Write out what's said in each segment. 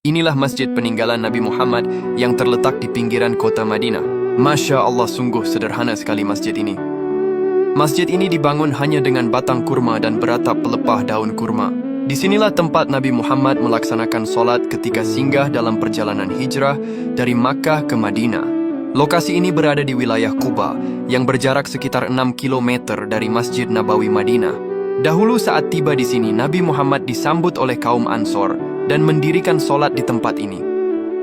Inilah masjid peninggalan Nabi Muhammad yang terletak di pinggiran kota Madinah. Masya Allah, sungguh sederhana sekali masjid ini. Masjid ini dibangun hanya dengan batang kurma dan beratap pelepah daun kurma. Disinilah tempat Nabi Muhammad melaksanakan solat ketika singgah dalam perjalanan hijrah dari Makkah ke Madinah. Lokasi ini berada di wilayah Quba yang berjarak sekitar 6 km dari Masjid Nabawi Madinah. Dahulu saat tiba di sini, Nabi Muhammad disambut oleh kaum Ansor dan mendirikan solat di tempat ini.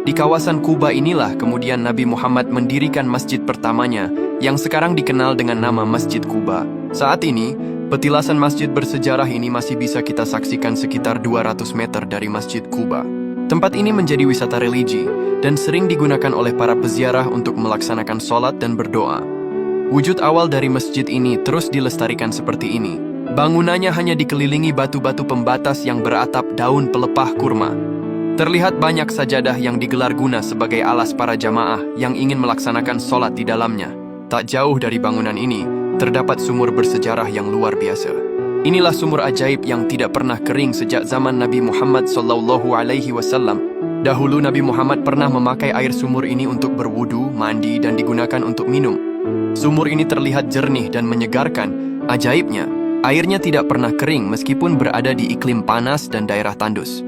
Di kawasan Quba inilah kemudian Nabi Muhammad mendirikan masjid pertamanya yang sekarang dikenal dengan nama Masjid Quba. Saat ini, petilasan masjid bersejarah ini masih bisa kita saksikan sekitar 200 meter dari Masjid Quba. Tempat ini menjadi wisata religi dan sering digunakan oleh para peziarah untuk melaksanakan sholat dan berdoa. Wujud awal dari masjid ini terus dilestarikan seperti ini. Bangunannya hanya dikelilingi batu-batu pembatas yang beratap daun pelepah kurma. Terlihat banyak sajadah yang digelar guna sebagai alas para jamaah yang ingin melaksanakan sholat di dalamnya. Tak jauh dari bangunan ini, terdapat sumur bersejarah yang luar biasa. Inilah sumur ajaib yang tidak pernah kering sejak zaman Nabi Muhammad SAW. Dahulu Nabi Muhammad pernah memakai air sumur ini untuk berwudu, mandi, dan digunakan untuk minum. Sumur ini terlihat jernih dan menyegarkan. Ajaibnya, airnya tidak pernah kering meskipun berada di iklim panas dan daerah tandus.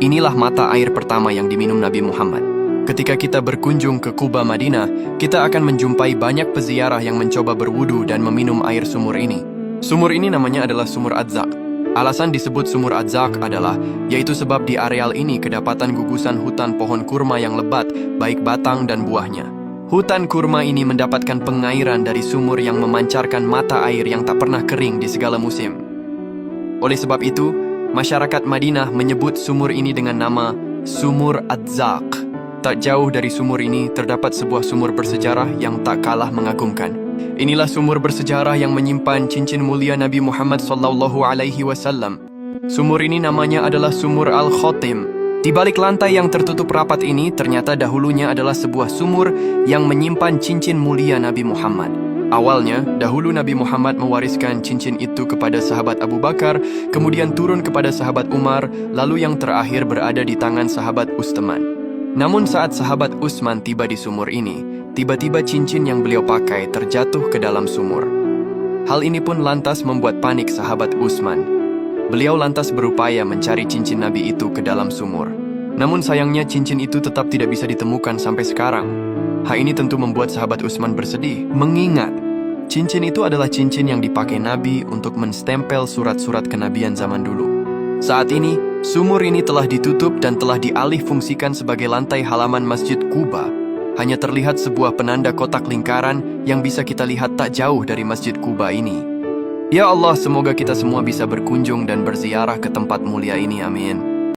Inilah mata air pertama yang diminum Nabi Muhammad. Ketika kita berkunjung ke Quba Madinah, kita akan menjumpai banyak peziarah yang mencoba berwudu dan meminum air sumur ini. Sumur ini namanya adalah Sumur Adzaq. Alasan disebut Sumur Adzaq adalah yaitu sebab di areal ini kedapatan gugusan hutan pohon kurma yang lebat, baik batang dan buahnya. Hutan kurma ini mendapatkan pengairan dari sumur yang memancarkan mata air yang tak pernah kering di segala musim. Oleh sebab itu, masyarakat Madinah menyebut sumur ini dengan nama Sumur Adzaq. Tak jauh dari sumur ini terdapat sebuah sumur bersejarah yang tak kalah mengagumkan. Inilah sumur bersejarah yang menyimpan cincin mulia Nabi Muhammad SAW. Sumur ini namanya adalah Sumur Al-Khotim. Di balik lantai yang tertutup rapat ini, ternyata dahulunya adalah sebuah sumur yang menyimpan cincin mulia Nabi Muhammad. Awalnya, dahulu Nabi Muhammad mewariskan cincin itu kepada sahabat Abu Bakar, kemudian turun kepada sahabat Umar, lalu yang terakhir berada di tangan sahabat Utsman. Namun saat sahabat Utsman tiba di sumur ini, tiba-tiba cincin yang beliau pakai terjatuh ke dalam sumur. Hal ini pun lantas membuat panik sahabat Utsman. Beliau lantas berupaya mencari cincin Nabi itu ke dalam sumur. Namun sayangnya cincin itu tetap tidak bisa ditemukan sampai sekarang. Hal ini tentu membuat sahabat Utsman bersedih, mengingat cincin itu adalah cincin yang dipakai Nabi untuk menstempel surat-surat kenabian zaman dulu. Saat ini, sumur ini telah ditutup dan telah dialih fungsikan sebagai lantai halaman Masjid Quba. Hanya terlihat sebuah penanda kotak lingkaran yang bisa kita lihat tak jauh dari Masjid Quba ini. Ya Allah, semoga kita semua bisa berkunjung dan berziarah ke tempat mulia ini, amin.